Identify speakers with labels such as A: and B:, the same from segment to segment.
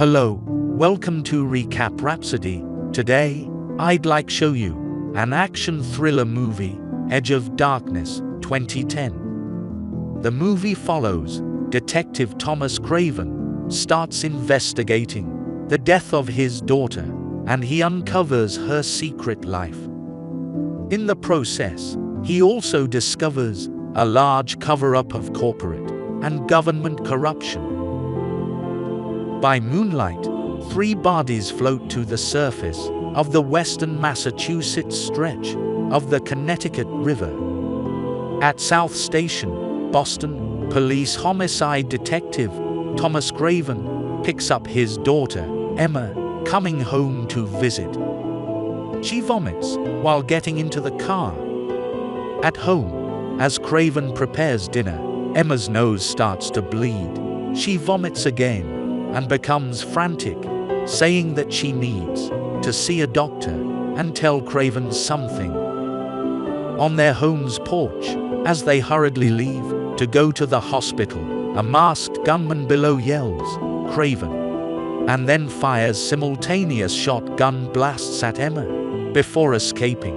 A: Hello, welcome to Recap Rhapsody. Today, I'd like show you an action thriller movie, Edge of Darkness, 2010. The movie follows Detective Thomas Craven starts investigating the death of his daughter, and he uncovers her secret life. In the process, he also discovers a large cover-up of corporate and government corruption. By moonlight, 3 bodies float to the surface of the western Massachusetts stretch of the Connecticut River. At South Station, Boston, police homicide detective Thomas Craven picks up his daughter, Emma, coming home to visit. She vomits while getting into the car. At home, as Craven prepares dinner, Emma's nose starts to bleed. She vomits again and becomes frantic, saying that she needs to see a doctor and tell Craven something. On their home's porch, as they hurriedly leave to go to the hospital, a masked gunman below yells, "Craven," and then fires simultaneous shotgun blasts at Emma before escaping.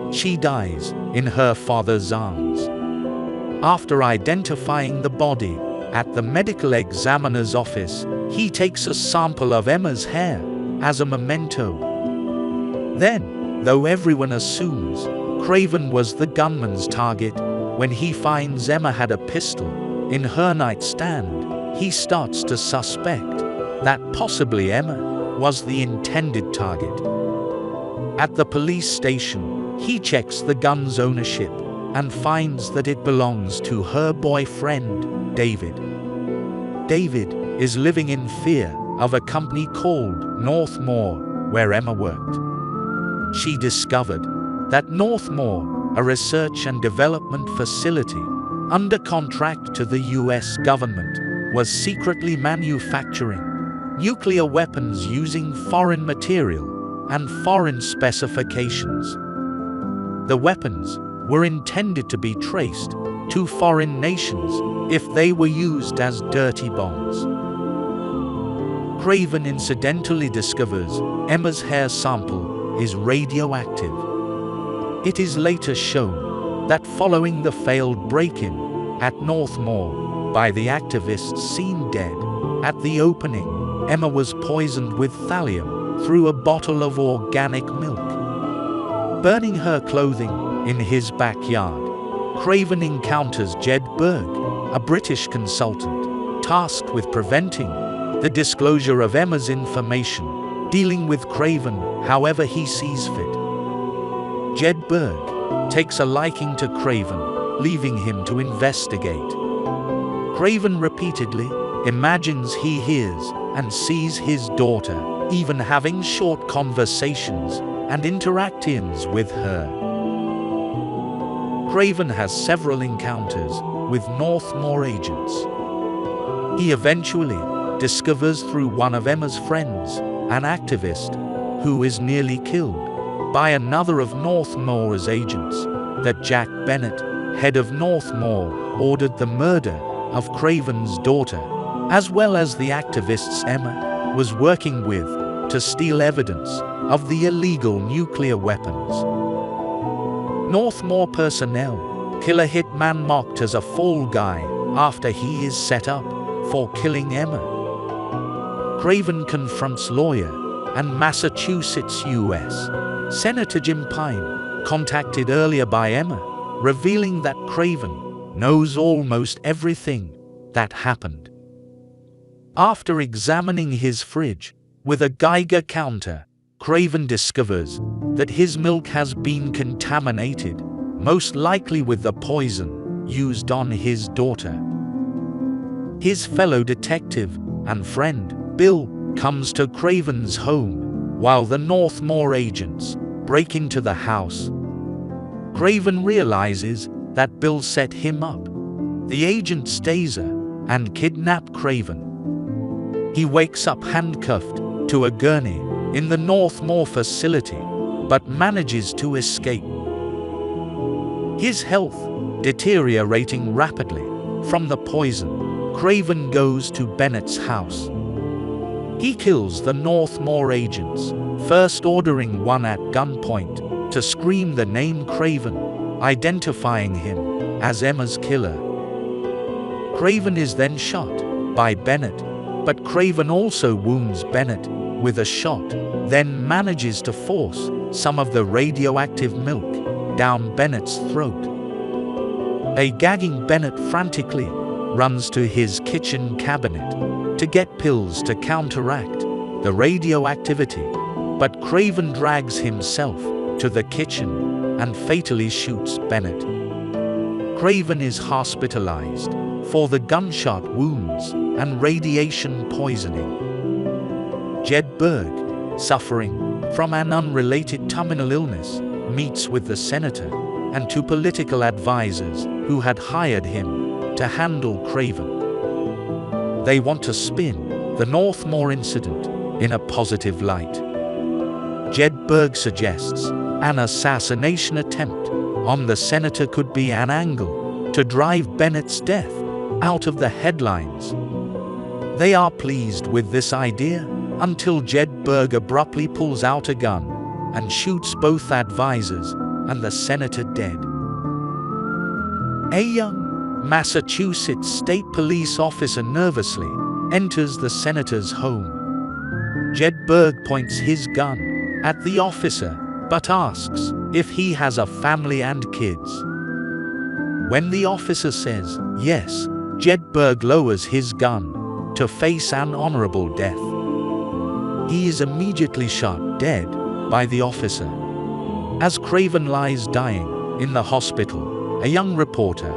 A: She dies in her father's arms. After identifying the body at the medical examiner's office, he takes a sample of Emma's hair as a memento. Then, though everyone assumes Craven was the gunman's target, when he finds Emma had a pistol in her nightstand, he starts to suspect that possibly Emma was the intended target. At the police station, he checks the gun's ownership and finds that it belongs to her boyfriend, David. David is living in fear of a company called Northmore, where Emma worked. She discovered that Northmore, a research and development facility under contract to the US government, was secretly manufacturing nuclear weapons using foreign material and foreign specifications. The weapons were intended to be traced to foreign nations if they were used as dirty bombs. Craven incidentally discovers Emma's hair sample is radioactive. It is later shown that following the failed break-in at Northmore by the activists seen dead at the opening, Emma was poisoned with thallium through a bottle of organic milk. Burning her clothing in his backyard, Craven encounters Jed Berg, a British consultant tasked with preventing the disclosure of Emma's information, dealing with Craven however he sees fit. Jed Berg takes a liking to Craven, leaving him to investigate. Craven repeatedly imagines he hears and sees his daughter, even having short conversations and interactions with her. Craven has several encounters with Northmore agents. He eventually discovers through one of Emma's friends, an activist, who is nearly killed by another of Northmore's agents, that Jack Bennett, head of Northmore, ordered the murder of Craven's daughter, as well as the activists Emma was working with to steal evidence of the illegal nuclear weapons. Northmore personnel kill a hitman mocked as a fall guy after he is set up for killing Emma. Craven confronts lawyer and Massachusetts U.S. Senator Jim Pine, contacted earlier by Emma, revealing that Craven knows almost everything that happened. After examining his fridge with a Geiger counter, Craven discovers that his milk has been contaminated, most likely with the poison used on his daughter. His fellow detective and friend, Bill, comes to Craven's home while the Northmore agents break into the house. Craven realizes that Bill set him up. The agents taser and kidnap Craven. He wakes up handcuffed to a gurney in the Northmore facility, but manages to escape. His health deteriorating rapidly from the poison, Craven goes to Bennett's house. He kills the Northmore agents, first ordering one at gunpoint to scream the name Craven, identifying him as Emma's killer. Craven is then shot by Bennett, but Craven also wounds Bennett with a shot, then manages to force some of the radioactive milk down Bennett's throat. A gagging Bennett frantically runs to his kitchen cabinet to get pills to counteract the radioactivity, but Craven drags himself to the kitchen and fatally shoots Bennett. Craven is hospitalized for the gunshot wounds and radiation poisoning. Jed Berg, suffering from an unrelated terminal illness, meets with the senator and two political advisors who had hired him to handle Craven. They want to spin the Northmore incident in a positive light. Jed Berg suggests an assassination attempt on the senator could be an angle to drive Bennett's death out of the headlines. They are pleased with this idea until Jed Berg abruptly pulls out a gun and shoots both advisors and the senator dead. A young Massachusetts State Police officer nervously enters the senator's home. Jed Berg points his gun at the officer but asks if he has a family and kids. When the officer says yes, Jed Berg lowers his gun to face an honorable death. He is immediately shot dead by the officer. As Craven lies dying in the hospital, a young reporter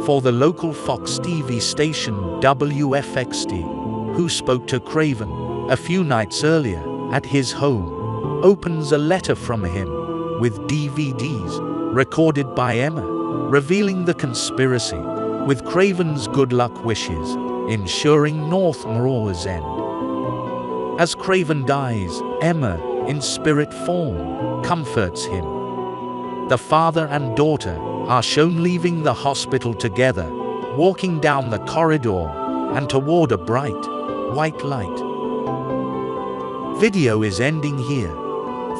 A: for the local Fox TV station WFXD, who spoke to Craven a few nights earlier at his home, opens a letter from him with DVDs recorded by Emma, revealing the conspiracy with Craven's good luck wishes, ensuring Northmore's end. As Craven dies, Emma, in spirit form, comforts him. The father and daughter are shown leaving the hospital together, walking down the corridor and toward a bright, white light. Video is ending here.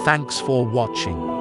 A: Thanks for watching.